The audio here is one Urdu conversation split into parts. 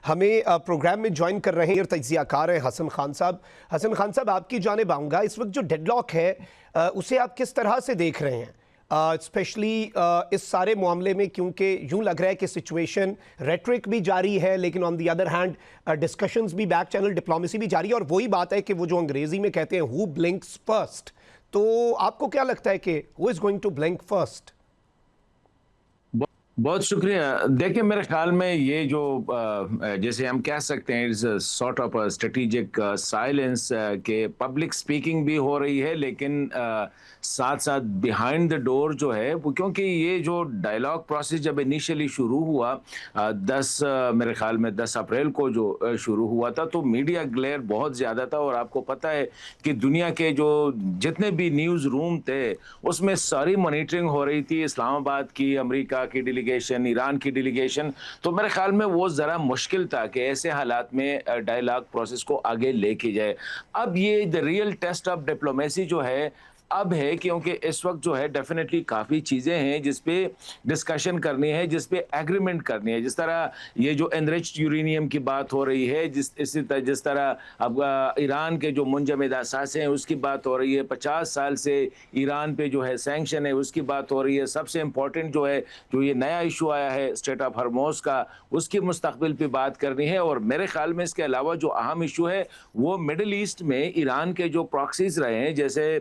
ہمیں پروگرام میں جوائن کر رہے ہیں تجزیہ کار ہیں حسن خان صاحب. حسن خان صاحب, آپ کی جانب آؤں گا. اس وقت جو ڈیڈ لاک ہے اسے آپ کس طرح سے دیکھ رہے ہیں, اسپیشلی اس سارے معاملے میں, کیونکہ یوں لگ رہا ہے کہ سچویشن ریٹرک بھی جاری ہے لیکن آن دی ادر ہینڈ ڈسکشنز بھی, بیک چینل ڈپلومیسی بھی جاری ہے, اور وہی بات ہے کہ وہ جو انگریزی میں کہتے ہیں ہو بلنکس فرسٹ. تو آپ کو کیا لگتا ہے کہ who is going to blink first? بہت شکریہ. دیکھیں, میرے خیال میں یہ جو جیسے ہم کہہ سکتے ہیں it's sort of strategic silence, کہ پبلک سپیکنگ بھی ہو رہی ہے لیکن ساتھ ساتھ بیہائنڈ دا ڈور جو ہے وہ, کیونکہ یہ جو ڈائلاگ پروسیس جب انیشلی شروع ہوا 10 میرے خیال میں 10 اپریل کو جو شروع ہوا تھا, تو میڈیا گلیئر بہت زیادہ تھا. اور آپ کو پتہ ہے کہ دنیا کے جو جتنے بھی نیوز روم تھے اس میں ساری مانیٹرنگ ہو رہی تھی, اسلام آباد کی, امریکہ کی ڈیلیگیشن, ایران کی ڈیلیگیشن. تو میرے خیال میں وہ ذرا مشکل تھا کہ ایسے حالات میں ڈائلاگ پروسیس کو آگے لے کے جائے. اب یہ the real test of diplomacy جو ہے اب ہے, کیونکہ اس وقت جو ہے ڈیفینیٹلی کافی چیزیں ہیں جس پہ ڈسکشن کرنی ہے, جس پہ ایگریمنٹ کرنی ہے. جس طرح یہ جو انریچڈ یورینیم کی بات ہو رہی ہے, جس طرح اب ایران کے جو منجمد اثاثے ہیں اس کی بات ہو رہی ہے, 50 سال سے ایران پہ جو ہے سینکشن ہے اس کی بات ہو رہی ہے. سب سے امپورٹنٹ جو ہے جو یہ نیا ایشو آیا ہے اسٹریٹ آف ہرموز کا, اس کی مستقبل پہ بات کرنی ہے. اور میرے خیال میں اس کے علاوہ جو اہم ایشو ہے وہ مڈل ایسٹ میں ایران کے جو پراکسیز رہے ہیں, جیسے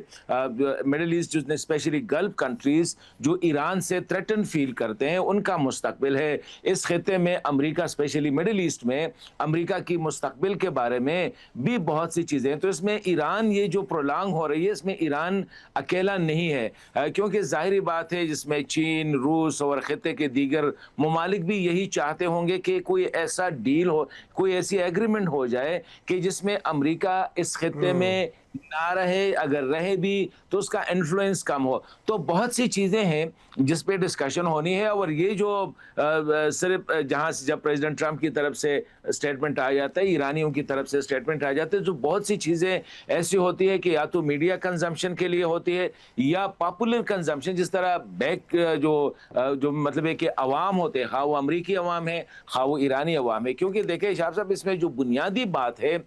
مڈل ایسٹ جو اسپیشلی گلف کنٹریز جو ایران سے تھریٹن فیل کرتے ہیں, ان کا مستقبل ہے اس خطے میں. امریکہ اسپیشلی مڈل ایسٹ میں امریکہ کی مستقبل کے بارے میں بھی بہت سی چیزیں ہیں. تو اس میں ایران یہ جو پرولانگ ہو رہی ہے اس میں ایران اکیلا نہیں ہے, کیونکہ ظاہری بات ہے جس میں چین, روس اور خطے کے دیگر ممالک بھی یہی چاہتے ہوں گے کہ کوئی ایسا ڈیل ہو, کوئی ایسی ایگریمنٹ ہو جائے کہ جس میں امریکہ اس خطے میں نہ رہے, اگر رہے بھی تو اس کا انفلوئنس کم ہو. تو بہت سی چیزیں ہیں جس پہ ڈسکشن ہونی ہے. اور یہ جو صرف جہاں سے جب پریزیڈنٹ ٹرمپ کی طرف سے اسٹیٹمنٹ آ جاتا ہے, ایرانیوں کی طرف سے اسٹیٹمنٹ آ جاتے ہیں, تو بہت سی چیزیں ایسی ہوتی ہے کہ یا تو میڈیا کنزمپشن کے لیے ہوتی ہے یا پاپولر کنزمپشن, جس طرح بیک جو مطلب ہے کہ عوام ہوتے ہیں, خواہ وہ امریکی عوام ہے خواہ وہ ایرانی عوام ہے. کیونکہ دیکھیں شاہ صاحب, اس میں جو بنیادی بات ہے,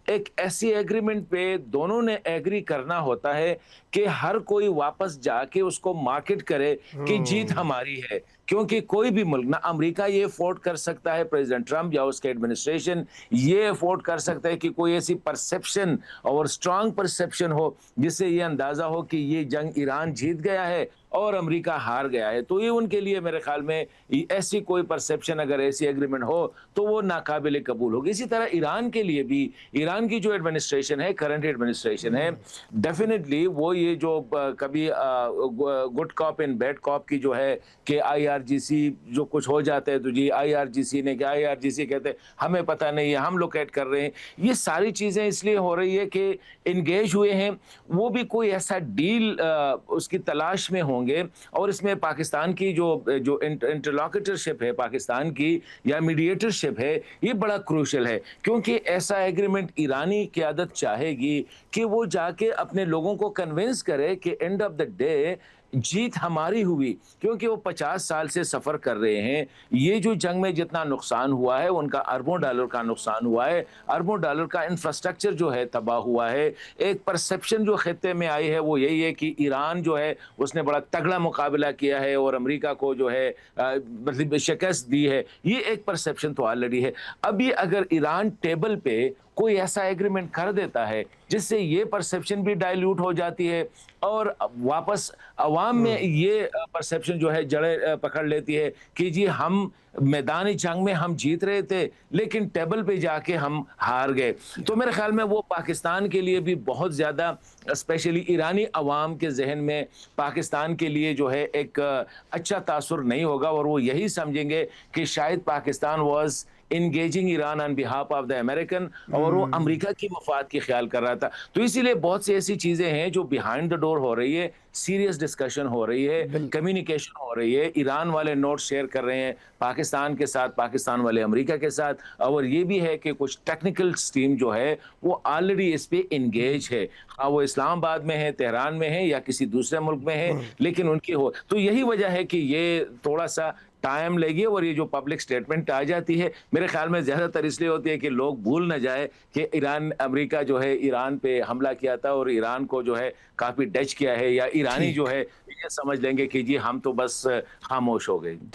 ایک ایسی ایگریمنٹ پہ دونوں نے ایگری کرنا ہوتا ہے کہ ہر کوئی واپس جا کے اس کو مارکیٹ کرے کہ جیت ہماری ہے. کیونکہ کوئی بھی ملک, نہ امریکہ یہ افورڈ کر سکتا ہے, پریزیڈنٹ ٹرمپ یا اس کے ایڈمنسٹریشن یہ افورڈ کر سکتا ہے کہ کوئی ایسی پرسیپشن اور اسٹرانگ پرسیپشن ہو جس سے یہ اندازہ ہو کہ یہ جنگ ایران جیت گیا ہے اور امریکہ ہار گیا ہے. تو یہ ان کے لیے میرے خیال میں ایسی کوئی پرسیپشن, اگر ایسی ایگریمنٹ ہو تو وہ ناقابل قبول ہوگی. اسی طرح ایران کے لیے بھی, ایران کی جو ایڈمنسٹریشن ہے, کرنٹ ایڈمنسٹریشن ہے, ڈیفینیٹلی وہ یہ جو کبھی گڈ کاپ اینڈ بیڈ کاپ کی جو ہے کہ IRGC جو کچھ ہو جاتا ہے تو جی IRGC نے کہ IRGC کہتے ہیں ہمیں پتہ نہیں ہے, ہم لوکیٹ کر رہے ہیں. یہ ساری چیزیں اس لیے ہو رہی ہے کہ انگیج ہوئے ہیں, وہ بھی کوئی ایسا ڈیل اس کی تلاش میں ہوں گے. اور اس میں پاکستان کی جو انٹرلاکٹرشپ ہے پاکستان کی, یا میڈیٹرشپ ہے, یہ بڑا کروشل ہے. کیونکہ ایسا ایگریمنٹ ایرانی قیادت چاہے گی کہ وہ جا کے اپنے لوگوں کو کنونس کرے کہ اینڈ آف دا ڈے جیت ہماری ہوئی. کیونکہ وہ 50 سال سے سفر کر رہے ہیں. یہ جو جنگ میں جتنا نقصان ہوا ہے ان کا اربوں ڈالر کا نقصان ہوا ہے, اربوں ڈالر کا انفراسٹرکچر جو ہے تباہ ہوا ہے. ایک پرسیپشن جو خطے میں آئی ہے وہ یہی ہے کہ ایران جو ہے اس نے بڑا تگڑا مقابلہ کیا ہے اور امریکہ کو جو ہے مطلب شکست دی ہے. یہ ایک پرسیپشن تو آلریڈی ہے. ابھی اگر ایران ٹیبل پہ کوئی ایسا ایگریمنٹ کر دیتا ہے جس سے یہ پرسیپشن بھی ڈائلیوٹ ہو جاتی ہے اور واپس عوام میں یہ پرسیپشن جو ہے جڑیں پکڑ لیتی ہے کہ جی ہم میدانی جنگ میں ہم جیت رہے تھے لیکن ٹیبل پہ جا کے ہم ہار گئے. تو میرے خیال میں وہ پاکستان کے لیے بھی بہت زیادہ, اسپیشلی ایرانی عوام کے ذہن میں پاکستان کے لیے جو ہے ایک اچھا تاثر نہیں ہوگا. اور وہ یہی سمجھیں گے کہ شاید Pakistan was engaging Iran on behalf of the American, اور وہ امریکہ کی مفاد کی خیال کر رہا تھا. تو اسی لیے بہت سی ایسی چیزیں ہیں جو بیہائنڈ دا ڈور ہو رہی ہے, سیریس ڈسکشن ہو رہی ہے, کمیونیکیشن ہو رہی ہے. ایران والے نوٹ شیئر کر رہے ہیں پاکستان کے ساتھ, پاکستان والے امریکہ کے ساتھ. اور یہ بھی ہے کہ کچھ ٹیکنیکل ٹیم جو ہے وہ آلریڈی اس پہ انگیج ہے, وہ اسلام آباد میں ہے, تہران میں ہے یا کسی دوسرے ملک میں ہے, لیکن ان کی ہو. تو یہی وجہ ہے کہ یہ تھوڑا سا ٹائم لے گی اور یہ جو پبلک سٹیٹمنٹ آ جاتی ہے میرے خیال میں زیادہ تر اس لیے ہوتی ہے کہ لوگ بھول نہ جائے کہ امریکہ جو ہے ایران پہ حملہ کیا تھا اور ایران کو جو ہے کافی ڈچ کیا ہے، یا ایرانی جو ہے یہ سمجھ لیں گے کہ جی ہم تو بس خاموش ہو گئے۔